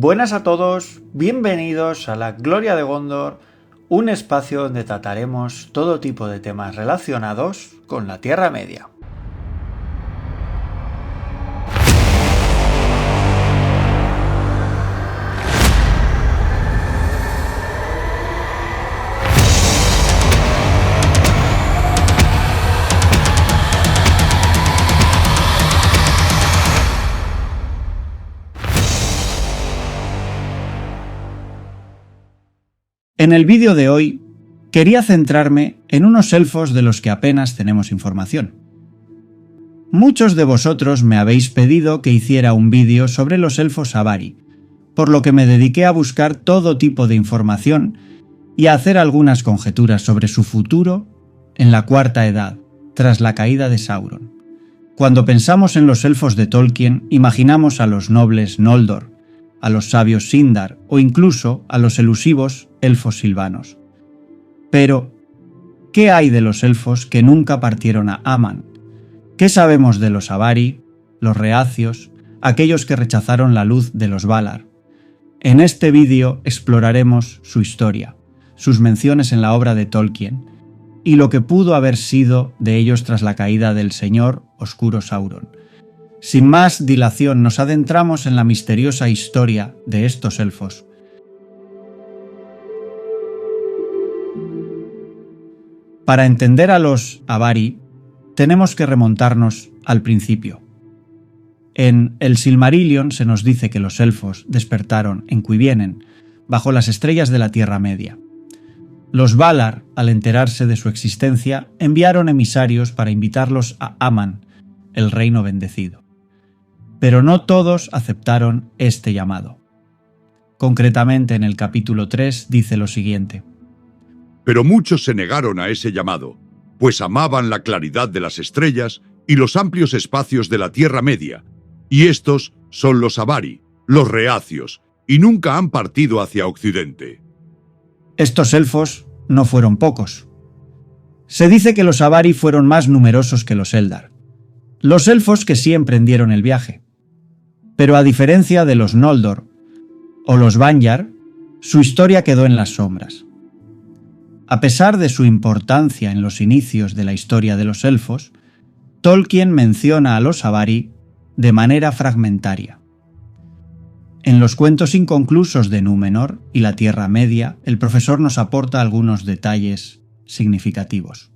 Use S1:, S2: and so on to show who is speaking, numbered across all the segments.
S1: Buenas a todos, bienvenidos a la Gloria de Gondor, un espacio donde trataremos todo tipo de temas relacionados con la Tierra Media. En el vídeo de hoy quería centrarme en unos elfos de los que apenas tenemos información. Muchos de vosotros me habéis pedido que hiciera un vídeo sobre los elfos Avari, por lo que me dediqué a buscar todo tipo de información y a hacer algunas conjeturas sobre su futuro en la Cuarta Edad, tras la caída de Sauron. Cuando pensamos en los elfos de Tolkien, imaginamos a los nobles Noldor, a los sabios Sindar o incluso a los elusivos elfos silvanos. Pero, ¿qué hay de los elfos que nunca partieron a Aman? ¿Qué sabemos de los Avari, los reacios, aquellos que rechazaron la luz de los Valar? En este vídeo exploraremos su historia, sus menciones en la obra de Tolkien y lo que pudo haber sido de ellos tras la caída del señor oscuro Sauron. Sin más dilación, nos adentramos en la misteriosa historia de estos elfos. Para entender a los Avari, tenemos que remontarnos al principio. En el Silmarillion se nos dice que los elfos despertaron en Cuivienen, bajo las estrellas de la Tierra Media. Los Valar, al enterarse de su existencia, enviaron emisarios para invitarlos a Aman, el reino bendecido. Pero no todos aceptaron este llamado. Concretamente en el capítulo 3 dice lo siguiente:
S2: Pero muchos se negaron a ese llamado, pues amaban la claridad de las estrellas y los amplios espacios de la Tierra Media, y estos son los Avari, los reacios, y nunca han partido hacia Occidente.
S1: Estos elfos no fueron pocos. Se dice que los Avari fueron más numerosos que los Eldar, los elfos que sí emprendieron el viaje. Pero a diferencia de los Noldor o los Vanyar, su historia quedó en las sombras. A pesar de su importancia en los inicios de la historia de los elfos, Tolkien menciona a los Avari de manera fragmentaria. En los cuentos inconclusos de Númenor y la Tierra Media, el profesor nos aporta algunos detalles significativos.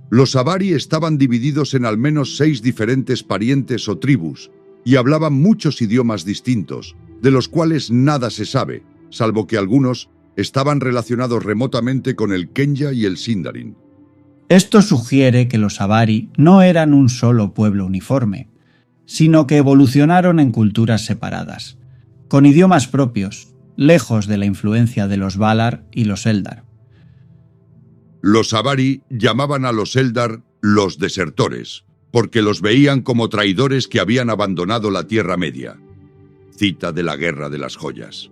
S2: Los Avari estaban divididos en al menos 6 diferentes parientes o tribus, y hablaban muchos idiomas distintos, de los cuales nada se sabe, salvo que algunos estaban relacionados remotamente con el Quenya y el Sindarin.
S1: Esto sugiere que los Avari no eran un solo pueblo uniforme, sino que evolucionaron en culturas separadas, con idiomas propios, lejos de la influencia de los Valar y los Eldar.
S2: Los Avari llamaban a los Eldar los desertores, porque los veían como traidores que habían abandonado la Tierra Media. Cita de la Guerra de las Joyas.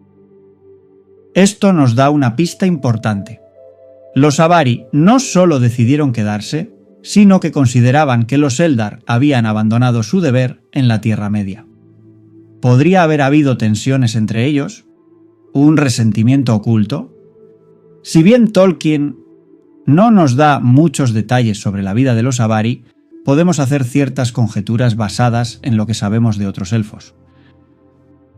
S1: Esto nos da una pista importante. Los Avari no solo decidieron quedarse, sino que consideraban que los Eldar habían abandonado su deber en la Tierra Media. ¿Podría haber habido tensiones entre ellos? ¿Un resentimiento oculto? Si bien Tolkien no nos da muchos detalles sobre la vida de los Avari, podemos hacer ciertas conjeturas basadas en lo que sabemos de otros elfos.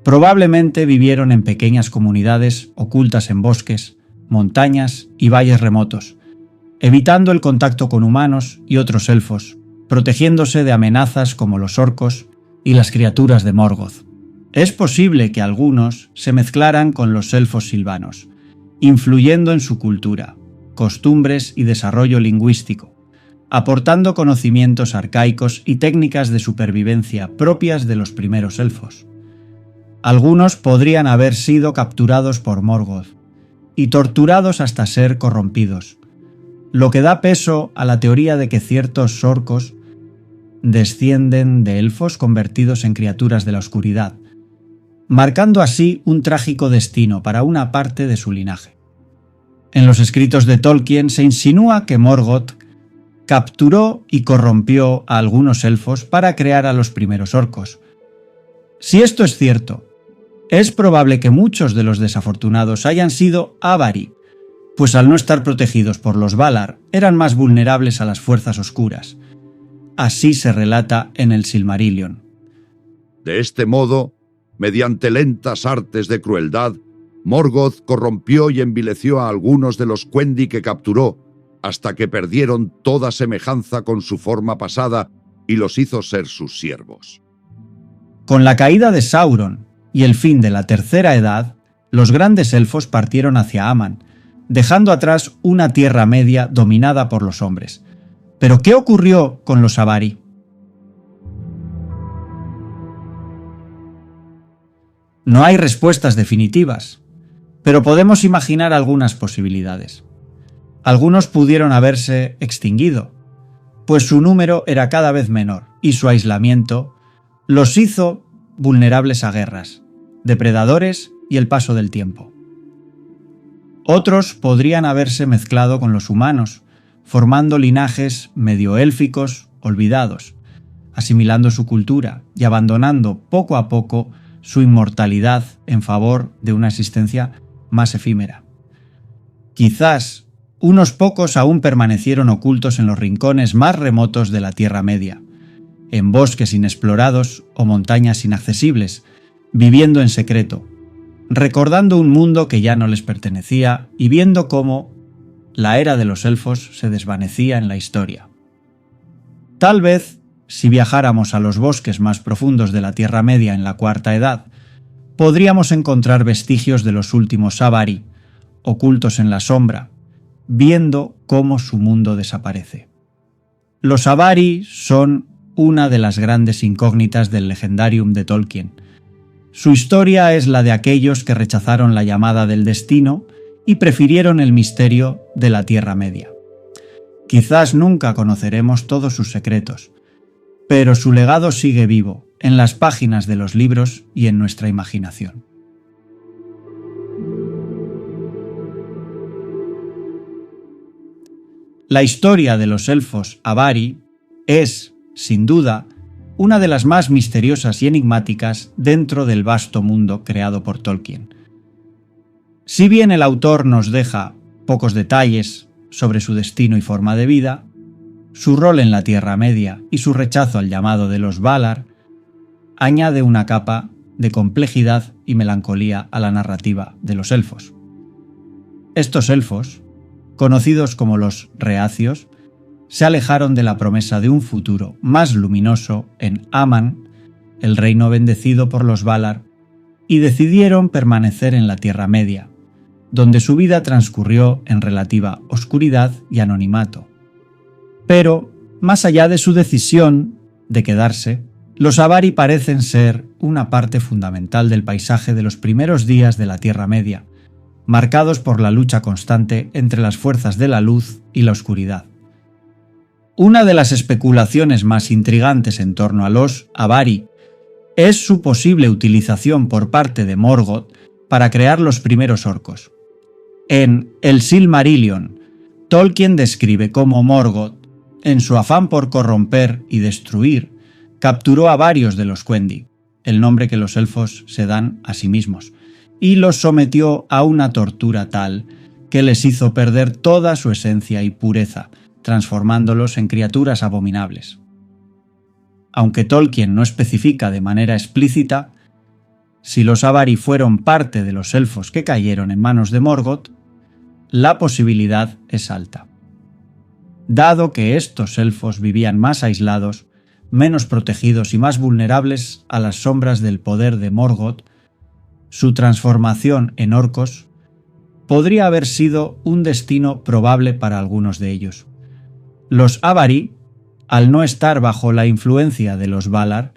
S1: Probablemente vivieron en pequeñas comunidades ocultas en bosques, montañas y valles remotos, evitando el contacto con humanos y otros elfos, protegiéndose de amenazas como los orcos y las criaturas de Morgoth. Es posible que algunos se mezclaran con los elfos silvanos, influyendo en su cultura, costumbres y desarrollo lingüístico, aportando conocimientos arcaicos y técnicas de supervivencia propias de los primeros elfos. Algunos podrían haber sido capturados por Morgoth y torturados hasta ser corrompidos, lo que da peso a la teoría de que ciertos orcos descienden de elfos convertidos en criaturas de la oscuridad, marcando así un trágico destino para una parte de su linaje. En los escritos de Tolkien se insinúa que Morgoth capturó y corrompió a algunos elfos para crear a los primeros orcos. Si esto es cierto, Es probable que muchos de los desafortunados hayan sido Avari, pues al no estar protegidos por los Valar, eran más vulnerables a las fuerzas oscuras. Así se relata en el Silmarillion.
S2: De este modo, mediante lentas artes de crueldad, Morgoth corrompió y envileció a algunos de los Quendi que capturó, hasta que perdieron toda semejanza con su forma pasada y los hizo ser sus siervos.
S1: Con la caída de Sauron y el fin de la Tercera Edad, los grandes elfos partieron hacia Aman, dejando atrás una Tierra Media dominada por los hombres. ¿Pero qué ocurrió con los Avari? No hay respuestas definitivas, pero podemos imaginar algunas posibilidades. Algunos pudieron haberse extinguido, pues su número era cada vez menor y su aislamiento los hizo vulnerables a guerras, depredadores y el paso del tiempo. Otros podrían haberse mezclado con los humanos, formando linajes medioélficos olvidados, asimilando su cultura y abandonando poco a poco su inmortalidad en favor de una existencia más efímera. Quizás unos pocos aún permanecieron ocultos en los rincones más remotos de la Tierra Media, en bosques inexplorados o montañas inaccesibles, viviendo en secreto, recordando un mundo que ya no les pertenecía y viendo cómo la era de los elfos se desvanecía en la historia. Tal vez, si viajáramos a los bosques más profundos de la Tierra Media en la Cuarta Edad, podríamos encontrar vestigios de los últimos Avari, ocultos en la sombra, viendo cómo su mundo desaparece. Los Avari son una de las grandes incógnitas del Legendarium de Tolkien. Su historia es la de aquellos que rechazaron la llamada del destino y prefirieron el misterio de la Tierra Media. Quizás nunca conoceremos todos sus secretos, pero su legado sigue vivo en las páginas de los libros y en nuestra imaginación. La historia de los elfos Avari es, sin duda, una de las más misteriosas y enigmáticas dentro del vasto mundo creado por Tolkien. Si bien el autor nos deja pocos detalles sobre su destino y forma de vida, su rol en la Tierra Media y su rechazo al llamado de los Valar añade una capa de complejidad y melancolía a la narrativa de los elfos. Estos elfos, conocidos como los Reacios, se alejaron de la promesa de un futuro más luminoso en Aman, el reino bendecido por los Valar, y decidieron permanecer en la Tierra Media, donde su vida transcurrió en relativa oscuridad y anonimato. Pero, más allá de su decisión de quedarse, los Avari parecen ser una parte fundamental del paisaje de los primeros días de la Tierra Media, marcados por la lucha constante entre las fuerzas de la luz y la oscuridad. Una de las especulaciones más intrigantes en torno a los Avari es su posible utilización por parte de Morgoth para crear los primeros orcos. En el Silmarillion, Tolkien describe cómo Morgoth, en su afán por corromper y destruir, capturó a varios de los Quendi, el nombre que los elfos se dan a sí mismos, y los sometió a una tortura tal que les hizo perder toda su esencia y pureza, transformándolos en criaturas abominables. Aunque Tolkien no especifica de manera explícita, si los Avari fueron parte de los elfos que cayeron en manos de Morgoth, la posibilidad es alta. Dado que estos elfos vivían más aislados, menos protegidos y más vulnerables a las sombras del poder de Morgoth, su transformación en orcos podría haber sido un destino probable para algunos de ellos. Los Avari, al no estar bajo la influencia de los Valar,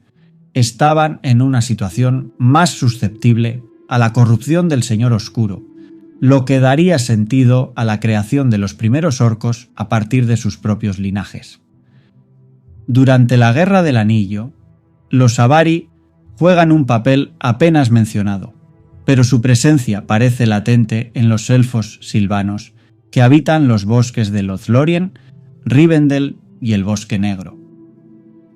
S1: estaban en una situación más susceptible a la corrupción del Señor Oscuro, lo que daría sentido a la creación de los primeros orcos a partir de sus propios linajes. Durante la Guerra del Anillo, los Avari juegan un papel apenas mencionado, pero su presencia parece latente en los elfos silvanos que habitan los bosques de Lothlórien, Rivendell y el Bosque Negro.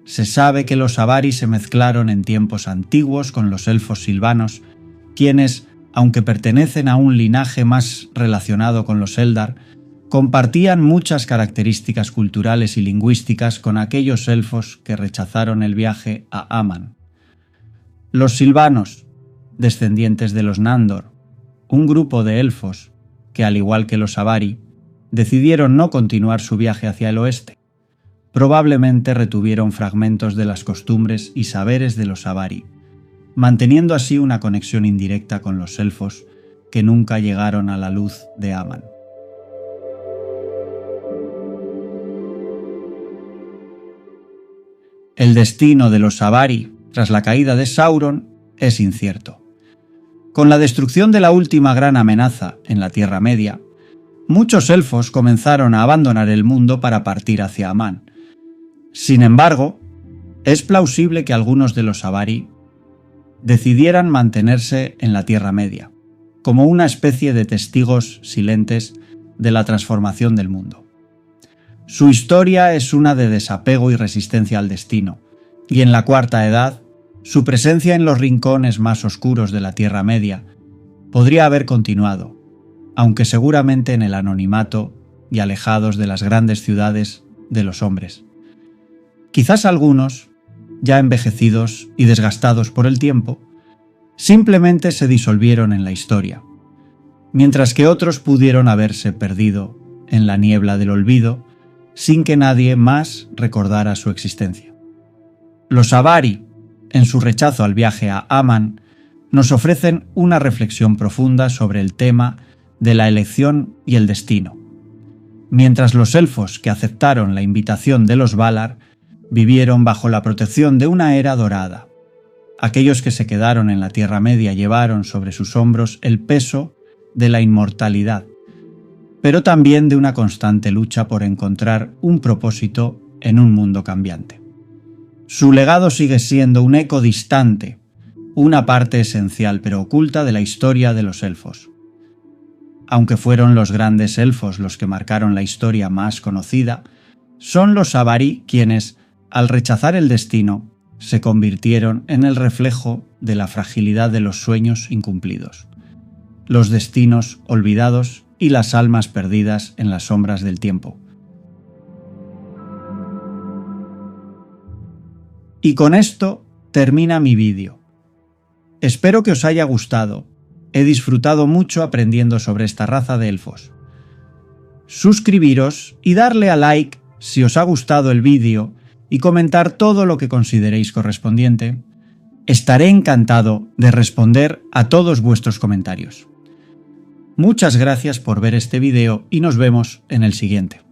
S1: Se sabe que los Avari se mezclaron en tiempos antiguos con los elfos silvanos quienes, aunque pertenecen a un linaje más relacionado con los Eldar, compartían muchas características culturales y lingüísticas con aquellos elfos que rechazaron el viaje a Aman. Los Silvanos, descendientes de los Nandor, un grupo de elfos que, al igual que los Avari, decidieron no continuar su viaje hacia el oeste. Probablemente retuvieron fragmentos de las costumbres y saberes de los Avari, manteniendo así una conexión indirecta con los elfos que nunca llegaron a la luz de Aman. El destino de los Avari tras la caída de Sauron es incierto. Con la destrucción de la última gran amenaza en la Tierra Media, muchos elfos comenzaron a abandonar el mundo para partir hacia Aman. Sin embargo, es plausible que algunos de los Avari decidieran mantenerse en la Tierra Media, como una especie de testigos silentes de la transformación del mundo. Su historia es una de desapego y resistencia al destino, y en la Cuarta Edad, su presencia en los rincones más oscuros de la Tierra Media podría haber continuado, aunque seguramente en el anonimato y alejados de las grandes ciudades de los hombres. Quizás algunos, ya envejecidos y desgastados por el tiempo, simplemente se disolvieron en la historia, mientras que otros pudieron haberse perdido en la niebla del olvido sin que nadie más recordara su existencia. Los Avari, en su rechazo al viaje a Aman, nos ofrecen una reflexión profunda sobre el tema de la elección y el destino, mientras los elfos que aceptaron la invitación de los Valar vivieron bajo la protección de una era dorada. Aquellos que se quedaron en la Tierra Media llevaron sobre sus hombros el peso de la inmortalidad, pero también de una constante lucha por encontrar un propósito en un mundo cambiante. Su legado sigue siendo un eco distante, una parte esencial pero oculta de la historia de los elfos. Aunque fueron los grandes elfos los que marcaron la historia más conocida, son los Avari quienes, al rechazar el destino, se convirtieron en el reflejo de la fragilidad de los sueños incumplidos, los destinos olvidados y las almas perdidas en las sombras del tiempo. Y con esto termina mi vídeo. Espero que os haya gustado. He disfrutado mucho aprendiendo sobre esta raza de elfos. Suscribiros y darle a like si os ha gustado el vídeo y comentar todo lo que consideréis correspondiente. Estaré encantado de responder a todos vuestros comentarios. Muchas gracias por ver este vídeo y nos vemos en el siguiente.